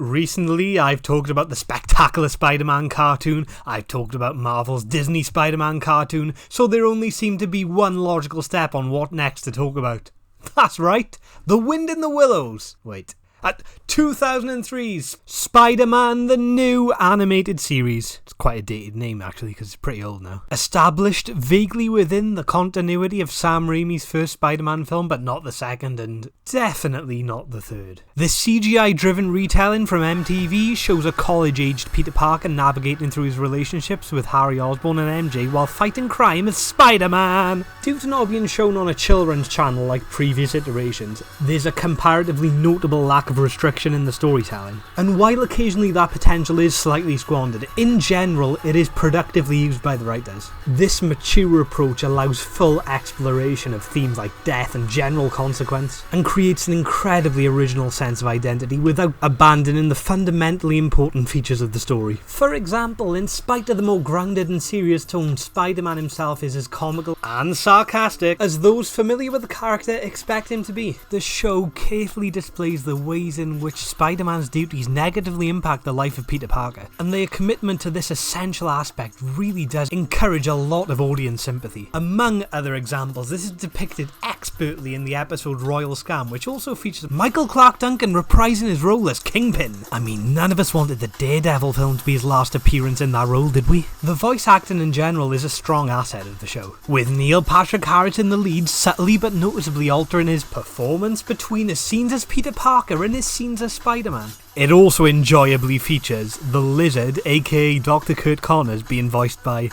Recently, I've talked about the Spectacular Spider-Man cartoon, I've talked about Marvel's Disney Spider-Man cartoon, so there only seemed to be one logical step on what next to talk about. That's right, The Wind in the Willows. Wait. At 2003's Spider-Man, the new animated series. It's quite a dated name actually because it's pretty old now. Established vaguely within the continuity of Sam Raimi's first Spider-Man film, but not the second and definitely not the third. This CGI-driven retelling from MTV shows a college-aged Peter Parker navigating through his relationships with Harry Osborn and MJ while fighting crime as Spider-Man. Due to not being shown on a children's channel like previous iterations, there's a comparatively notable lack of restriction in the storytelling, and while occasionally that potential is slightly squandered, in general it is productively used by the writers. This mature approach allows full exploration of themes like death and general consequence, and creates an incredibly original sense of identity without abandoning the fundamentally important features of the story. For example, in spite of the more grounded and serious tone, Spider-Man himself is as comical and sarcastic as those familiar with the character expect him to be. The show carefully displays the ways in which Spider-Man's duties negatively impact the life of Peter Parker, and their commitment to this essential aspect really does encourage a lot of audience sympathy. Among other examples, this is depicted expertly in the episode Royal Scam, which also features Michael Clarke Duncan reprising his role as Kingpin. I mean, none of us wanted the Daredevil film to be his last appearance in that role, did we? The voice acting in general is a strong asset of the show, with Neil Patrick Harris in the lead subtly but noticeably altering his performance between his scenes as Peter Parker and his scenes as Spider-Man. It also enjoyably features the Lizard, aka Dr. Kurt Connors, being voiced by,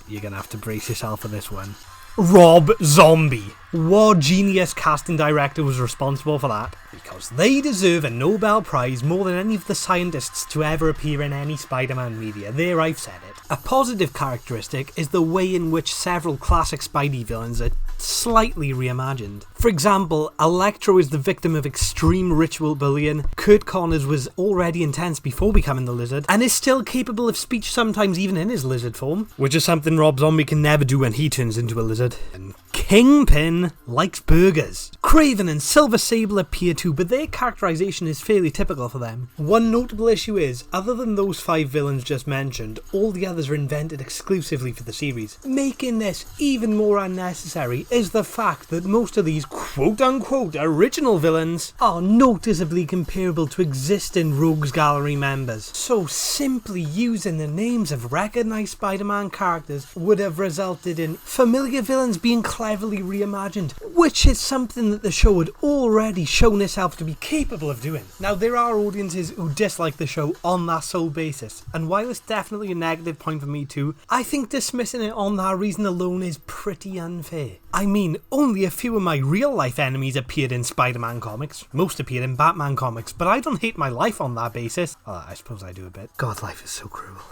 you're gonna have to brace yourself for this one, Rob Zombie. What genius casting director was responsible for that? Because they deserve a Nobel Prize more than any of the scientists to ever appear in any Spider-Man media. There, I've said it. A positive characteristic is the way in which several classic Spidey villains are slightly reimagined. For example, Electro is the victim of extreme ritual bullying, Kurt Connors was already intense before becoming the Lizard, and is still capable of speech sometimes even in his lizard form, which is something Rob Zombie can never do when he turns into a lizard. And Kingpin likes burgers. Kraven and Silver Sable appear too, but their characterization is fairly typical for them. One notable issue is, other than those 5 villains just mentioned, all the others are invented exclusively for the series. Making this even more unnecessary is the fact that most of these quote-unquote original villains are noticeably comparable to existing Rogues Gallery members. So simply using the names of recognised Spider-Man characters would have resulted in familiar villains being cleverly reimagined, which is something that the show had already shown itself to be capable of doing. Now, there are audiences who dislike the show on that sole basis, and while it's definitely a negative point for me too, I think dismissing it on that reason alone is pretty unfair. I mean, only a few of my real-life enemies appeared in Spider-Man comics. Most appeared in Batman comics, but I don't hate my life on that basis. I suppose I do a bit. God, life is so cruel.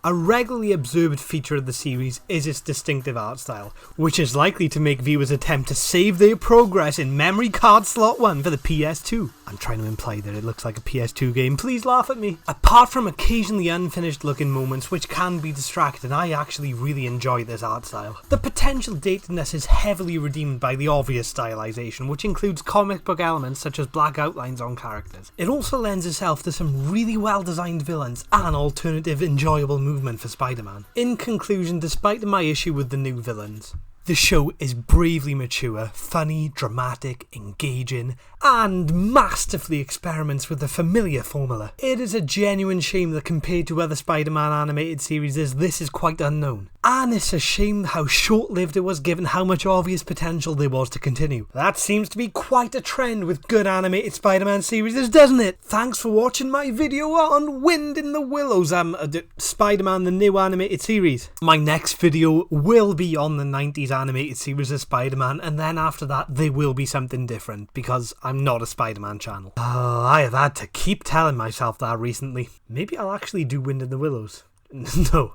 A regularly observed feature of the series is its distinctive art style, which is likely to make viewers attempt to save their progress in memory card slot 1 for the PS2. I'm trying to imply that it looks like a PS2 game, please laugh at me. Apart from occasionally unfinished looking moments which can be distracting, I actually really enjoy this art style. The potential datedness is heavily redeemed by the obvious stylization, which includes comic book elements such as black outlines on characters. It also lends itself to some really well designed villains and alternative enjoyable movement for Spider-Man. In conclusion, despite my issue with the new villains, the show is bravely mature, funny, dramatic, engaging, and masterfully experiments with the familiar formula. It is a genuine shame that compared to other Spider-Man animated series, this is quite unknown. And it's a shame how short-lived it was given how much obvious potential there was to continue. That seems to be quite a trend with good animated Spider-Man series, doesn't it? Thanks for watching my video on Wind in the Willows, Spider-Man the new animated series. My next video will be on the 90s animated series of Spider-Man, and then after that there will be something different, because I'm not a Spider-Man channel. I have had to keep telling myself that recently. Maybe I'll actually do Wind in the Willows. No.